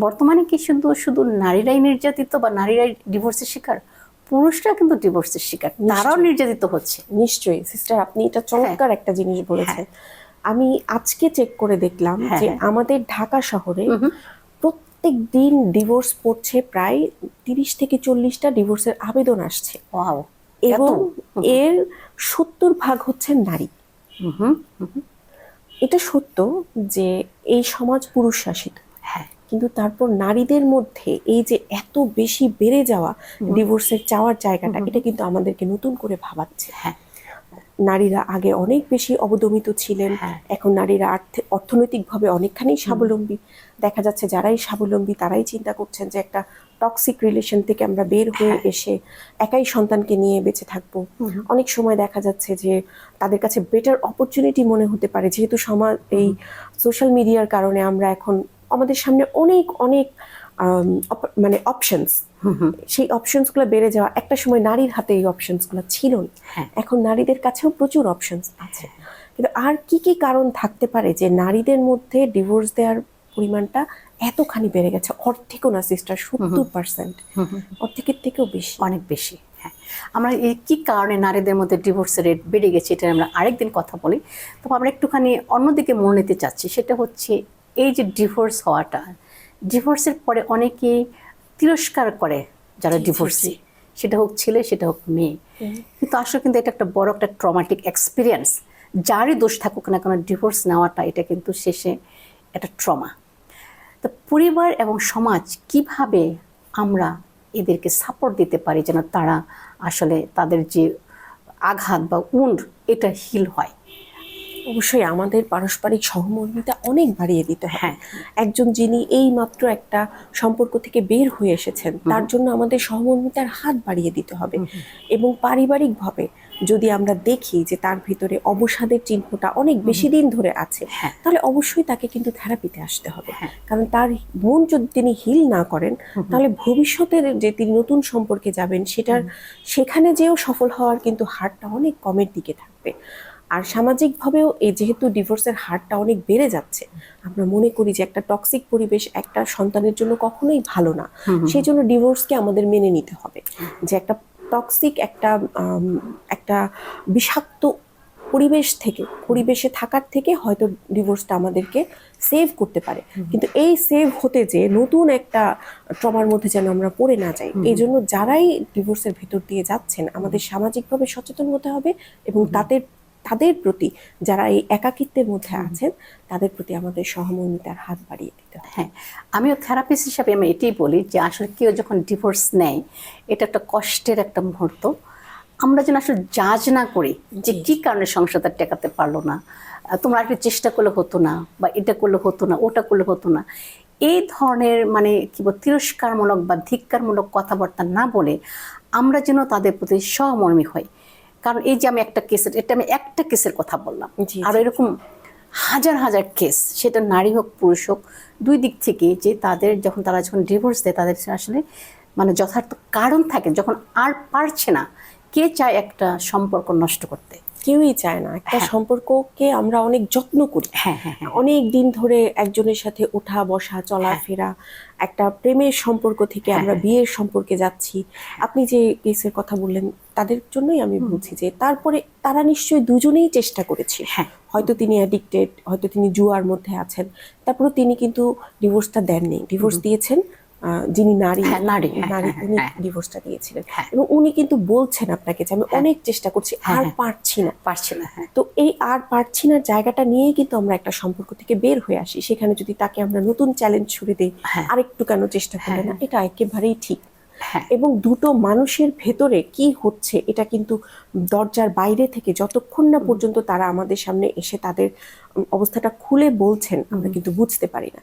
বর্তমানে কি শুধু শুধু নারীরাই নির্যাতিত বা নারীরাই ডিভোর্সের শিকার, পুরুষরা কিন্তু ডিভোর্সের শিকার, তারাও নিশ্চয়ই। নির্যাতিত হচ্ছে। নিশ্চয়ই সিস্টার, আপনি এটা চমৎকার একটা জিনিস বলেছেন। আমি আজকে চেক করে দেখলাম হ্যাঁ, যে হ্যাঁ। আমাদের ঢাকা শহরে প্রত্যেক দিন ডিভোর্স পড়ছে, প্রায় 30 থেকে 40টা ডিভোর্সের আবেদন আসছে, ওয়াও, এত! এবং এর 70 ভাগ হচ্ছে নারী। হুম। এটা সত্য যে এই সমাজ পুরুষ শাসিত, হ্যাঁ, কিন্তু তারপর নারীদের মধ্যে এই যে এত বেশি বেড়ে যাওয়া ডিভোর্সের চাওয়ার জায়গাটা, এটা কিন্তু আমাদেরকে নতুন করে ভাবাচ্ছে। হ্যাঁ, নারীরা আগে অনেক বেশি অবদমিত ছিলেন, হ্যাঁ। এখন নারীরা অর্থনৈতিকভাবে অনেকখানি স্বাবলম্বী। দেখা যাচ্ছে যারাই স্বাবলম্বী তারাই চিন্তা করছেন যে একটা টক্সিক রিলেশন থেকে আমরা বের হয়ে এসে একাই সন্তানকে নিয়ে বেঁচে থাকবো। অনেক সময় দেখা যাচ্ছে যে তাদের কাছে বেটার অপরচুনিটি মনে হতে পারে, যেহেতু সমাজ এই সোশ্যাল মিডিয়ার কারণে আমরা এখন আমাদের সামনে অনেক অনেক মানে অপশনস, সেই অপশনসগুলো বেড়ে যাওয়া। একটা সময় নারীর হাতে এই অপশনসগুলো ছিল না, এখন নারীদের কাছেও প্রচুর অপশনস আছে। কিন্তু আর কি কি কারণ থাকতে পারে যে নারীদের মধ্যে ডিভোর্স দেওয়ার পরিমাণটা এতখানি বেড়ে গেছে? অর্ধেকও না সিস্টার, 70%, অর্ধেকের থেকেও বেশি, অনেক বেশি। হ্যাঁ, আমরা এই কি কারণে নারীদের মধ্যে ডিভোর্সের রেট বেড়ে গেছে এটা আমরা আরেকদিন কথা বলি। তো আমরা একটুখানি অন্যদিকে মনে নিতে চাচ্ছি, সেটা হচ্ছে এই যে ডিভোর্স হওয়াটা, ডিভোর্সের পরে অনেকেই তিরস্কার করে যারা ডিভোর্সি, সেটা হোক ছেলে সেটা হোক মেয়ে। কিন্তু আসলে কিন্তু এটা একটা বড় একটা ট্রমাটিক এক্সপিরিয়েন্স। যারই দোষ থাকুক না কেন, ডিভোর্স নেওয়াটা এটা কিন্তু শেষে একটা ট্রমা। তো পরিবার এবং সমাজ কিভাবে আমরা এদেরকে সাপোর্ট দিতে পারি যেন তারা আসলে তাদের যে আঘাত বা উন্ড এটা হিল হয়? অবশ্যই আমাদের পারস্পরিক সহমর্মিতা অনেক বাড়িয়ে দিতে হবে। হ্যাঁ। একজন যিনি এই মাত্র একটা সম্পর্ক থেকে বের হয়ে এসেছেন, তার জন্য আমাদের সহমর্মিতার হাত বাড়িয়ে দিতে হবে। এবং পারিবারিকভাবে যদি আমরা দেখি যে তার ভিতরে অবসাদের চিহ্নটা অনেক বেশি দিন ধরে আছে, তাহলে অবশ্যই তাকে কিন্তু থেরাপিতে আসতে হবে। কারণ তার মন যদি তিনি হিল না করেন, তাহলে ভবিষ্যতের যে তিনি নতুন সম্পর্কে যাবেন সেখানে যেও সফল হওয়ার কিন্তু হারটা অনেক কমের দিকে থাকবে। আর সামাজিকভাবেও এই যেহেতু ডিভোর্সের হারটা অনেক বেড়ে যাচ্ছে, আমরা মনে করি যে একটা টক্সিক পরিবেশ একটা সন্তানের জন্য কখনোই ভালো না। সেই জন্য ডিভোর্সকে আমাদের মেনে নিতে হবে যে একটা টক্সিক একটা বিষাক্ত পরিবেশে থাকার থেকে হয়তো ডিভোর্সটা আমাদেরকে সেভ করতে পারে। কিন্তু এই সেভ হতে যে নতুন একটা ট্রমার মধ্যে যেন আমরা পড়ে না যাই, এই জন্য যারাই ডিভোর্সের ভেতর দিয়ে যাচ্ছেন আমাদের সামাজিকভাবে সচেতন হতে হবে, এবং তাদের প্রতি যারা এই একাকিত্বের মধ্যে আছেন তাদের প্রতি আমাদের সহমর্মিতার হাত বাড়িয়ে দিতে হবে। হ্যাঁ, আমিও থেরাপিস্ট হিসাবে আমি এটাই বলি যে আসলে কেউ যখন ডিভোর্স নেয় এটা একটা কষ্টের একটা মুহূর্ত। আমরা যেন আসলে জাজ না করি যে কী কারণে সংসারটা টেকাতে পারলো না, তোমরা একটু চেষ্টা করলে হতো না, বা এটা করলে হতো না, ওটা করলে হতো না, এই ধরনের মানে কি বল তিরস্কারমূলক বা ধিক্কারমূলক কথাবার্তা না বলে আমরা যেন তাদের প্রতি সহমর্মী হই। কারণ এই যে আমি একটা কেসের কথা বললাম, আর এরকম হাজার হাজার কেস, সেটা নারী হোক পুরুষ হোক, দুই দিক থেকে, যে তারা যখন ডিভোর্স দেয় তাদের আসলে মানে যথার্থ কারণ থাকে, যখন আর পারছে না। কে চায় একটা সম্পর্ক নষ্ট করতে? কেউই চায় না। একটা সম্পর্ককে আমরা অনেক যত্ন করি, অনেক দিন ধরে একজনের সাথে ওঠা বসা চলাফেরা, একটা প্রেমের সম্পর্ক থেকে আমরা বিয়ের সম্পর্কে যাচ্ছি। আপনি যে কেসের কথা বললেন তাদের জন্যই আমি বলছি যে তারপরে তারা নিশ্চয়ই দুজনেই চেষ্টা করেছে। হয়তো তিনি অ্যাডিক্টেড, হয়তো তিনি জুয়ার মধ্যে আছেন, তারপরে তিনি কিন্তু ডিভোর্সটা দেননি। ডিভোর্স দিয়েছেন যিনি নারী উনি ডিভোর্সটা দিয়েছিলেন, এবং উনি কিন্তু বলছেন আপনাকে যে আমি অনেক চেষ্টা করছি, আর পারছি না। তো এই আর পারছি না জায়গাটা নিয়েই কিন্তু আমরা একটা সম্পর্ক থেকে বের হয়ে আসি। সেখানে যদি তাকে আমরা নতুন চ্যালেঞ্জ ছুড়ে দিই, আরেকটু কেন চেষ্টা করলে না, এটা একেবারেই ঠিক। এবং দুটো মানুষের ভেতরে কি হচ্ছে এটা কিন্তু দরজার বাইরে থেকে যতক্ষণ না পর্যন্ত তারা আমাদের সামনে এসে তাদের অবস্থাটা খুলে বলছেন আমরা কিন্তু বুঝতে পারি না।